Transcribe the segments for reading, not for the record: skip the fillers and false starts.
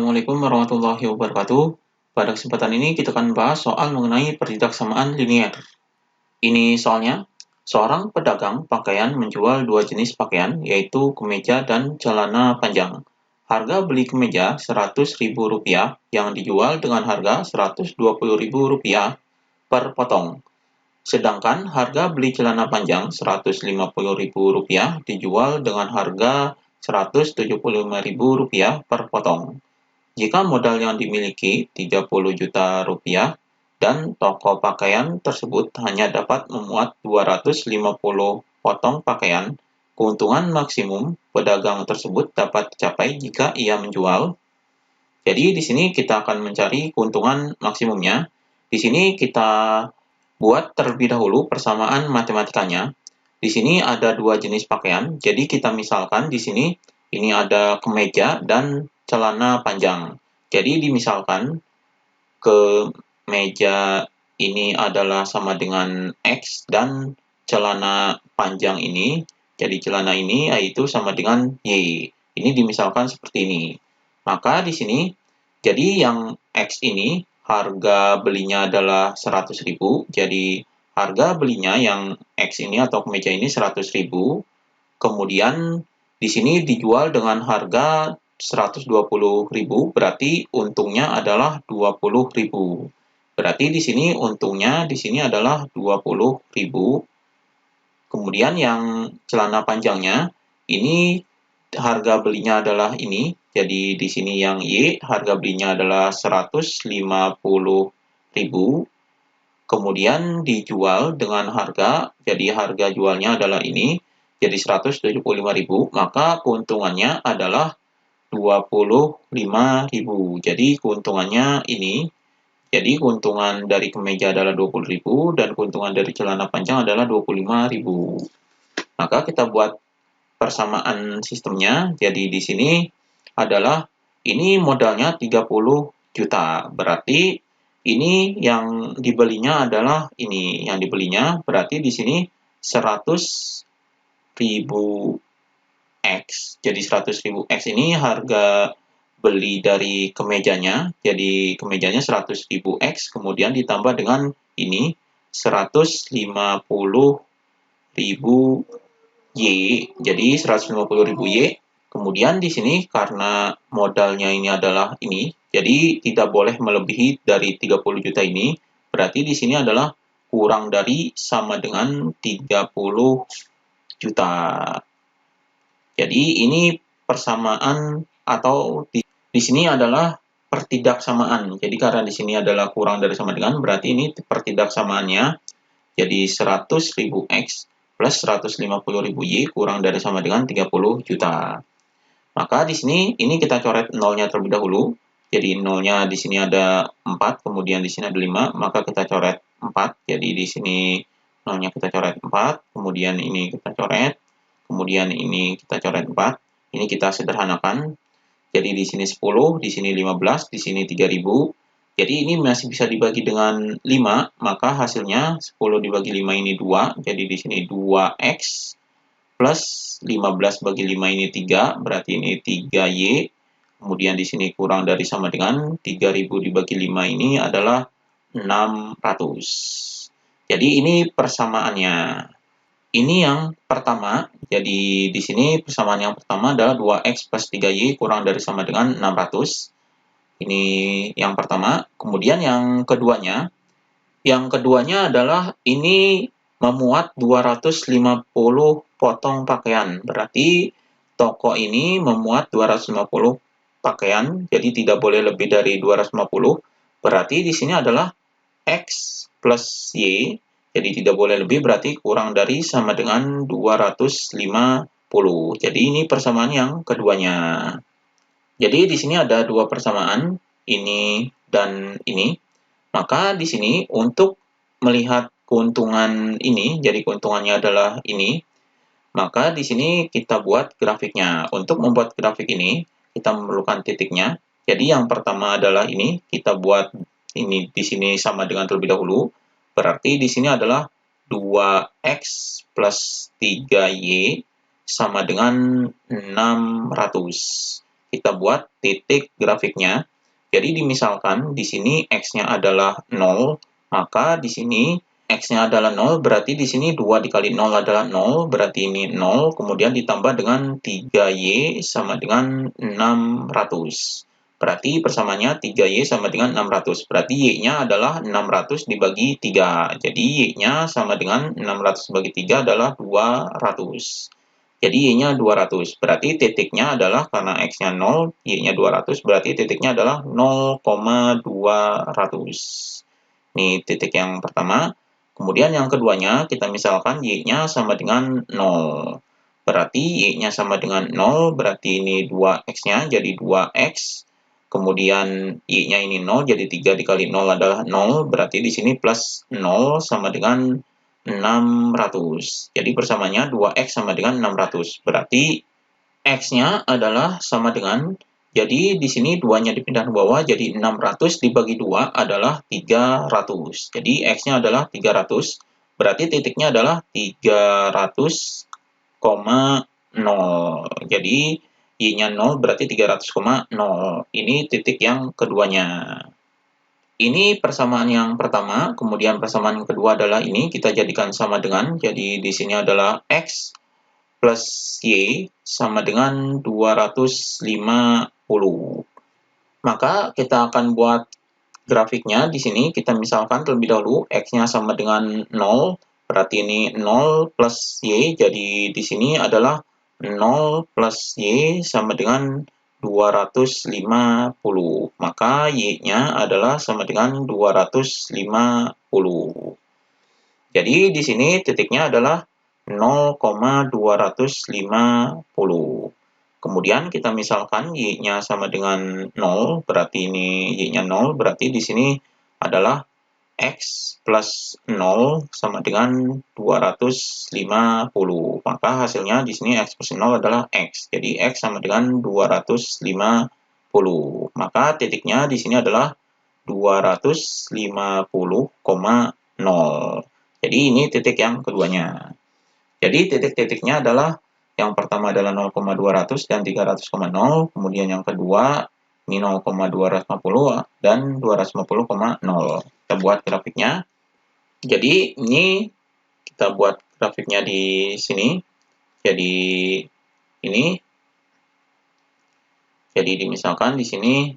Assalamualaikum warahmatullahi wabarakatuh. Pada kesempatan ini kita akan bahas soal mengenai pertidaksamaan linier. Ini soalnya, seorang pedagang pakaian menjual dua jenis pakaian, yaitu kemeja dan celana panjang. Harga beli kemeja Rp100.000 yang dijual dengan harga Rp120.000 per potong. Sedangkan harga beli celana panjang Rp150.000 dijual dengan harga Rp175.000 per potong. Jika modal yang dimiliki Rp30 juta dan toko pakaian tersebut hanya dapat memuat 250 potong pakaian, keuntungan maksimum pedagang tersebut dapat dicapai jika ia menjual. Jadi di sini kita akan mencari keuntungan maksimumnya. Di sini kita buat terlebih dahulu persamaan matematikanya. Di sini ada dua jenis pakaian. Jadi kita misalkan di sini ini ada kemeja dan celana panjang. Jadi dimisalkan kemeja ini adalah sama dengan X dan celana panjang ini, jadi celana ini yaitu sama dengan Y. Ini dimisalkan seperti ini. Maka di sini, jadi yang X ini harga belinya adalah 100.000, jadi harga belinya yang X ini atau kemeja ini 100.000. Kemudian di sini dijual dengan harga 120.000, berarti untungnya adalah 20.000. Berarti di sini untungnya di sini adalah 20.000. Kemudian yang celana panjangnya ini harga belinya adalah ini. Jadi di sini yang Y harga belinya adalah 150.000. Kemudian dijual dengan harga, jadi harga jualnya adalah ini, jadi 175.000, maka keuntungannya adalah 25.000. Jadi keuntungannya ini, jadi keuntungan dari kemeja adalah 20.000 dan keuntungan dari celana panjang adalah 25.000. Maka kita buat persamaan sistemnya. Jadi di sini adalah ini modalnya 30 juta. Berarti ini yang dibelinya adalah ini, yang dibelinya berarti di sini 100.000 X. Jadi 100.000 X ini harga beli dari kemejanya. Jadi kemejanya 100.000 X, kemudian ditambah dengan ini 150.000 Y. Jadi 150.000 Y. Kemudian di sini karena modalnya ini adalah ini, jadi tidak boleh melebihi dari 30 juta ini. Berarti di sini adalah kurang dari sama dengan 30 juta. Jadi ini persamaan atau di sini adalah pertidakssamaan. Jadi karena di sini adalah kurang dari sama dengan, berarti ini pertidaksamaannya. Jadi 100.000 X plus 150.000 Y kurang dari sama dengan 30 juta. Maka di sini ini kita coret nolnya terlebih dahulu. Jadi nolnya di sini ada 4, kemudian di sini ada 5, maka kita coret 4. Jadi di sini nolnya kita coret 4, kemudian ini kita coret, kemudian ini kita coret 4. Ini kita sederhanakan. Jadi di sini 10, di sini 15, di sini 3.000. Jadi ini masih bisa dibagi dengan 5, maka hasilnya 10 dibagi 5 ini 2. Jadi di sini 2X plus 15 bagi 5 ini 3, berarti ini 3Y. Kemudian di sini kurang dari sama dengan 3.000 dibagi 5 ini adalah 600. Jadi ini persamaannya. Ini yang pertama. Jadi di sini persamaan yang pertama adalah 2X plus 3Y kurang dari sama dengan 600. Ini yang pertama. Kemudian yang keduanya. Yang keduanya adalah ini memuat 250 potong pakaian. Berarti toko ini memuat 250 pakaian, jadi tidak boleh lebih dari 250. Berarti di sini adalah X plus Y, jadi tidak boleh lebih, berarti kurang dari sama dengan 250. Jadi ini persamaan yang keduanya. Jadi di sini ada dua persamaan, ini dan ini. Maka di sini untuk melihat keuntungan ini, jadi keuntungannya adalah ini, maka di sini kita buat grafiknya. Untuk membuat grafik ini, kita memerlukan titiknya. Jadi yang pertama adalah ini, kita buat ini di sini sama dengan terlebih dahulu. Berarti di sini adalah 2X plus 3Y sama dengan 600. kita buat titik grafiknya. Jadi misalkan di sini X-nya adalah 0, maka di sini X-nya adalah 0, berarti di sini 2 dikali 0 adalah 0, berarti ini 0, kemudian ditambah dengan 3Y sama dengan 600. Berarti persamaannya 3Y sama dengan 600. Berarti Y-nya adalah 600 dibagi 3. Jadi Y-nya sama dengan 600 dibagi 3 adalah 200. Jadi Y-nya 200. Berarti titiknya adalah karena X-nya 0, Y-nya 200, berarti titiknya adalah 0,200. Ini titik yang pertama. Kemudian yang keduanya, kita misalkan Y-nya sama dengan 0. Berarti Y-nya sama dengan 0, berarti ini 2X-nya jadi 2X. Kemudian Y-nya ini 0, jadi 3 dikali 0 adalah 0, berarti di sini plus 0 sama dengan 600. Jadi persamanya 2X sama dengan 600. Berarti X-nya adalah sama dengan, jadi di sini 2-nya dipindah ke bawah, jadi 600 dibagi 2 adalah 300. Jadi X-nya adalah 300, berarti titiknya adalah 300,0. Jadi Y-nya 0 berarti 300,0. Ini titik yang keduanya. Ini persamaan yang pertama, kemudian persamaan yang kedua adalah ini, kita jadikan sama dengan, jadi di sini adalah X plus Y sama dengan 250. Maka kita akan buat grafiknya di sini, kita misalkan terlebih dahulu X-nya sama dengan 0, berarti ini 0 plus Y, jadi di sini adalah 0 plus Y sama dengan 250. Maka Y-nya adalah sama dengan 250. Jadi di sini titiknya adalah 0,250. Kemudian kita misalkan Y-nya sama dengan 0, berarti ini Y-nya 0, berarti di sini adalah X plus 0 sama dengan 250. Maka hasilnya di sini X plus 0 adalah X. Jadi X sama dengan 250. Maka titiknya di sini adalah 250,0. Jadi ini titik yang keduanya. Jadi titik-titiknya adalah yang pertama adalah 0,200 dan 300,0, kemudian yang kedua ini 0,250 dan 250,0. Kita buat grafiknya. Jadi ini kita buat grafiknya di sini. Jadi ini. Jadi misalkan di sini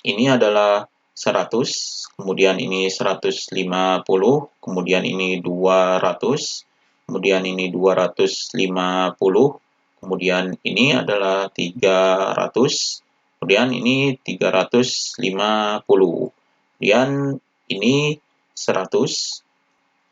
ini adalah 100, kemudian ini 150, kemudian ini 200, kemudian ini 250, kemudian ini adalah 300, kemudian ini 350, kemudian ini 100,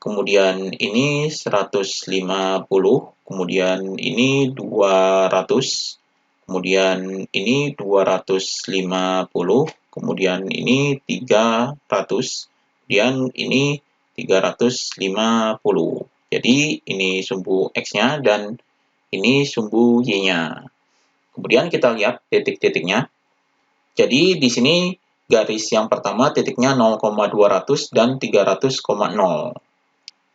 kemudian ini 150, kemudian ini 200, kemudian ini 250, kemudian ini 300, kemudian ini 350. Jadi ini sumbu X-nya dan ini sumbu Y-nya. Kemudian kita lihat titik-titiknya. Jadi di sini garis yang pertama titiknya 0,200 dan 300,0.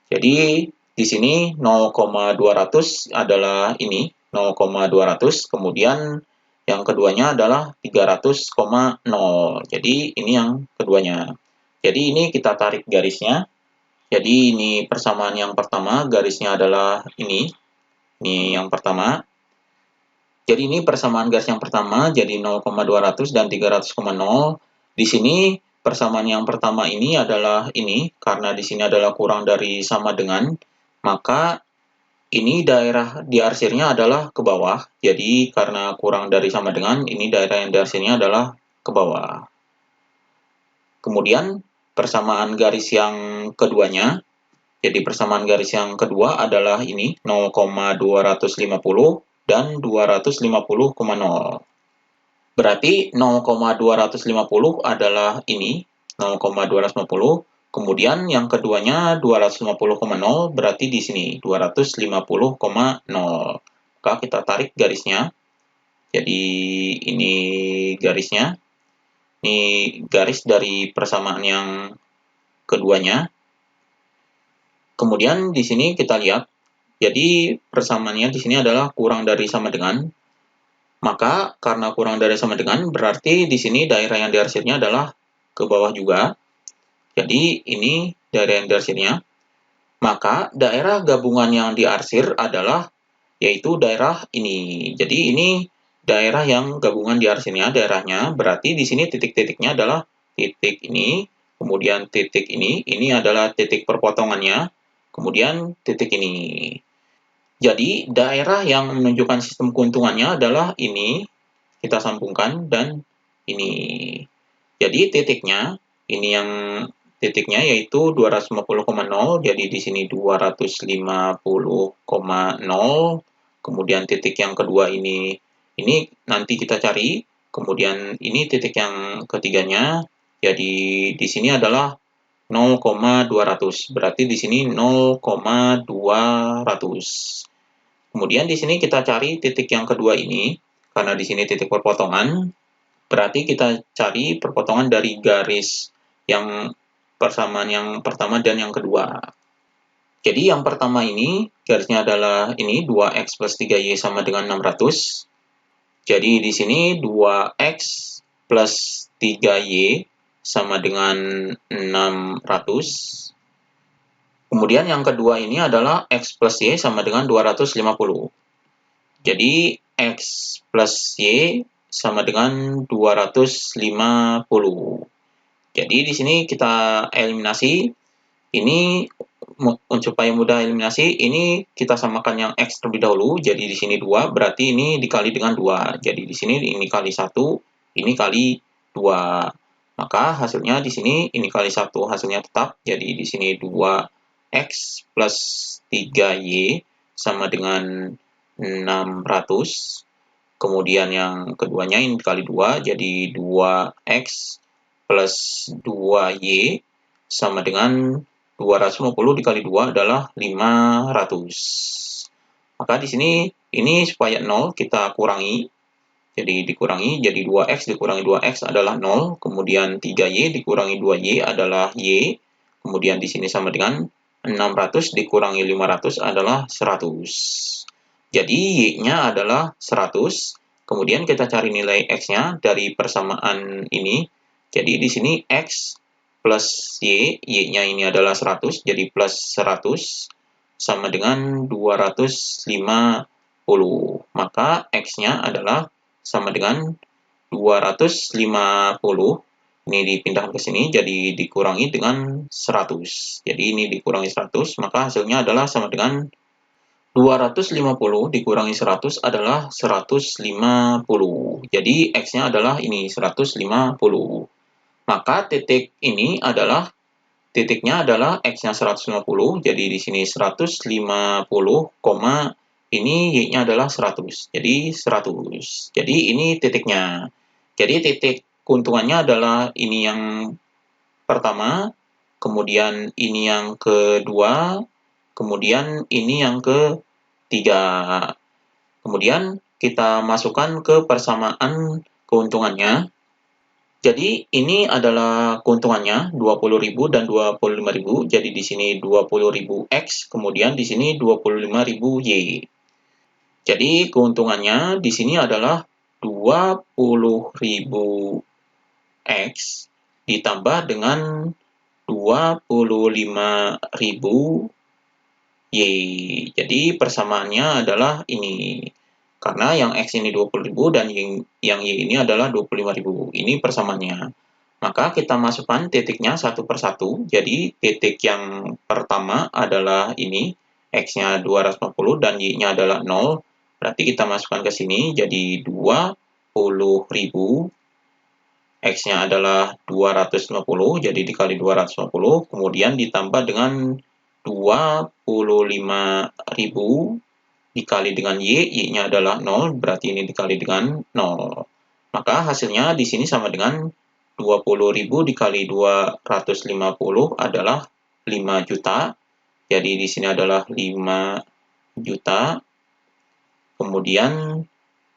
Jadi di sini 0,200 adalah ini 0,200, kemudian yang keduanya adalah 300,0. Jadi ini yang keduanya. Jadi ini kita tarik garisnya. Jadi ini persamaan yang pertama, garisnya adalah ini. Ini yang pertama. Jadi ini persamaan garis yang pertama, jadi 0,200 dan 300,0. Di sini persamaan yang pertama ini adalah ini, karena di sini adalah kurang dari sama dengan, maka ini daerah diarsirnya adalah ke bawah. Jadi karena kurang dari sama dengan, ini daerah yang diarsirnya adalah ke bawah. Kemudian persamaan garis yang keduanya, jadi persamaan garis yang kedua adalah ini 0,250 dan 250,0. Berarti 0,250 adalah ini 0,250. Kemudian yang keduanya 250,0 berarti di sini 250,0. Maka kita tarik garisnya. Jadi ini garisnya. Ini garis dari persamaan yang keduanya. Kemudian di sini kita lihat. Jadi persamaannya di sini adalah kurang dari sama dengan. Maka karena kurang dari sama dengan, berarti di sini daerah yang diarsirnya adalah ke bawah juga. Jadi ini daerah yang diarsirnya. Maka daerah gabungan yang diarsir adalah yaitu daerah ini. Jadi ini daerah yang gabungan diarsirnya daerahnya. Berarti di sini titik-titiknya adalah titik ini, kemudian titik ini adalah titik perpotongannya, kemudian titik ini. Jadi daerah yang menunjukkan sistem keuntungannya adalah ini, kita sambungkan, dan ini. Jadi titiknya yaitu 250,0, jadi di sini 250,0. Kemudian titik yang kedua ini nanti kita cari. Kemudian ini titik yang ketiganya, jadi di sini adalah 0,200. Berarti di sini 0,200. Kemudian di sini kita cari titik yang kedua ini, karena di sini titik perpotongan, berarti kita cari perpotongan dari garis yang persamaan yang pertama dan yang kedua. Jadi yang pertama ini, garisnya adalah ini, 2x plus 3y sama dengan 600. Jadi di sini 2x plus 3y sama dengan 600. Kemudian yang kedua ini adalah x plus y sama dengan 250. Jadi x plus y sama dengan 250. Jadi di sini kita eliminasi. Ini supaya mudah eliminasi, ini kita samakan yang x terlebih dahulu. Jadi di sini 2, berarti ini dikali dengan 2. Jadi di sini ini kali 1, ini kali 2. Maka hasilnya di sini ini kali 1, hasilnya tetap. Jadi di sini 2x plus 3y sama dengan 600. Kemudian yang keduanya ini dikali 2, jadi 2x plus 2y sama dengan 250 dikali 2 adalah 500. Maka di sini ini supaya 0 kita kurangi. Jadi dikurangi, jadi 2x dikurangi 2x adalah 0. Kemudian 3y dikurangi 2y adalah y. Kemudian di sini sama dengan 600 dikurangi 500 adalah 100. Jadi y-nya adalah 100. Kemudian kita cari nilai x-nya dari persamaan ini. Jadi di sini x plus y-nya ini adalah 100, jadi plus 100 sama dengan 250. Maka x-nya adalah sama dengan 250. Ini dipindahkan ke sini, jadi dikurangi dengan 100. Jadi ini dikurangi 100, maka hasilnya adalah sama dengan 250 dikurangi 100 adalah 150. Jadi x-nya adalah ini 150. Maka titiknya adalah x-nya 150. Jadi di sini 150, ini y-nya adalah 100. Jadi 100. Jadi ini titiknya. Jadi titik keuntungannya adalah ini yang pertama, kemudian ini yang kedua, kemudian ini yang ketiga. Kemudian kita masukkan ke persamaan keuntungannya. Jadi ini adalah keuntungannya 20.000 dan 25.000. Jadi di sini 20.000 X, kemudian di sini 25.000 Y. Jadi keuntungannya di sini adalah 20.000 X ditambah dengan 25.000 Y. Jadi persamaannya adalah ini. Karena yang X ini 20.000 dan yang Y ini adalah 25.000. Ini persamaannya. Maka kita masukkan titiknya satu per satu. Jadi titik yang pertama adalah ini. X-nya 250 dan Y-nya adalah 0. Berarti kita masukkan ke sini. Jadi 20.000. X-nya adalah 250. Jadi dikali 250. Kemudian ditambah dengan 25.000 dikali dengan Y-nya adalah 0, berarti ini dikali dengan 0. Maka hasilnya di sini sama dengan 20.000 dikali 250 adalah 5 juta. Jadi di sini adalah 5 juta. Kemudian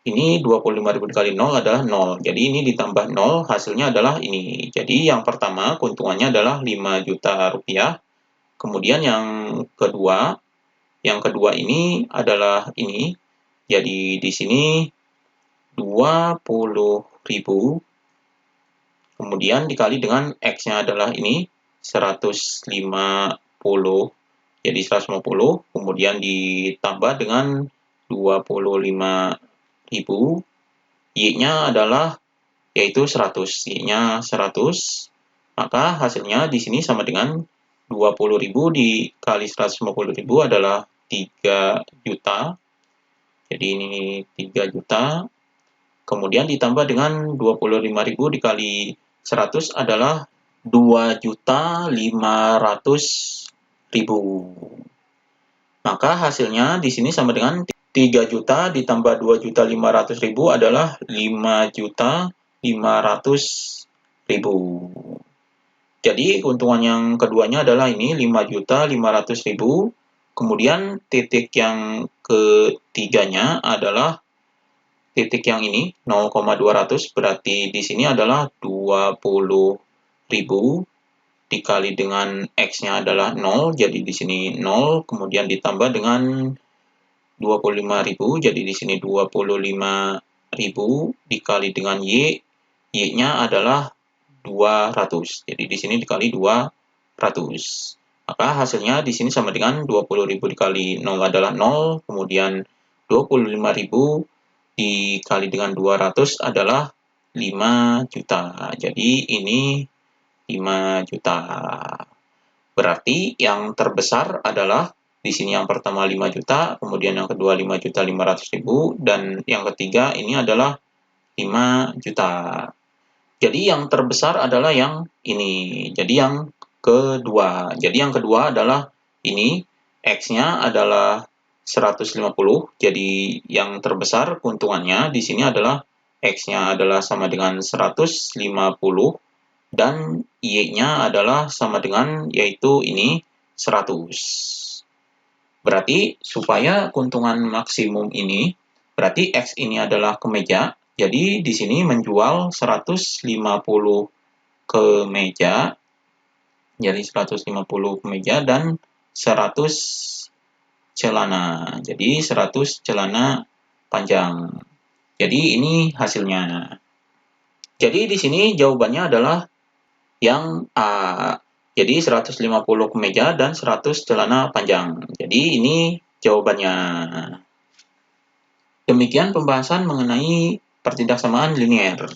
ini 25.000 dikali 0 adalah 0. Jadi ini ditambah 0, hasilnya adalah ini. Jadi yang pertama keuntungannya adalah 5 juta rupiah. Kemudian yang kedua ini adalah ini. Jadi di sini 20.000, kemudian dikali dengan X-nya adalah ini 150, jadi 150, kemudian ditambah dengan 25.000, Y-nya adalah yaitu 100, Y-nya 100, maka hasilnya di sini sama dengan 20.000 dikali 150.000 adalah 3 juta. Jadi ini 3 juta. Kemudian ditambah dengan 25.000 dikali 100 adalah 2.500.000. Maka hasilnya di sini sama dengan 3 juta ditambah 2.500.000 adalah 5.500.000. Jadi keuntungan yang keduanya adalah ini 5.500.000. Kemudian titik yang ketiganya adalah titik yang ini 0,200, berarti di sini adalah 20.000 dikali dengan X-nya adalah 0, jadi di sini 0, kemudian ditambah dengan 25.000, jadi di sini 25.000 dikali dengan Y, Y-nya adalah 200. Jadi di sini dikali 200. Maka hasilnya di sini sama dengan 20.000 dikali 0 adalah 0, kemudian 25.000 dikali dengan 200 adalah 5 juta. Jadi ini 5 juta. Berarti yang terbesar adalah di sini yang pertama 5 juta, kemudian yang kedua 5.500.000, dan yang ketiga ini adalah 5 juta. Jadi yang terbesar adalah yang ini. Jadi yang kedua. Jadi yang kedua adalah ini, X-nya adalah 150. Jadi yang terbesar keuntungannya di sini adalah X-nya adalah sama dengan 150 dan Y-nya adalah sama dengan yaitu ini 100. Berarti supaya keuntungan maksimum ini, berarti X ini adalah kemeja. Jadi di sini menjual 150 kemeja. Jadi 150 kemeja dan 100 celana. Jadi 100 celana panjang. Jadi ini hasilnya. Jadi di sini jawabannya adalah yang A. Jadi 150 kemeja dan 100 celana panjang. Jadi ini jawabannya. Demikian pembahasan mengenai pertindaksamaan linier.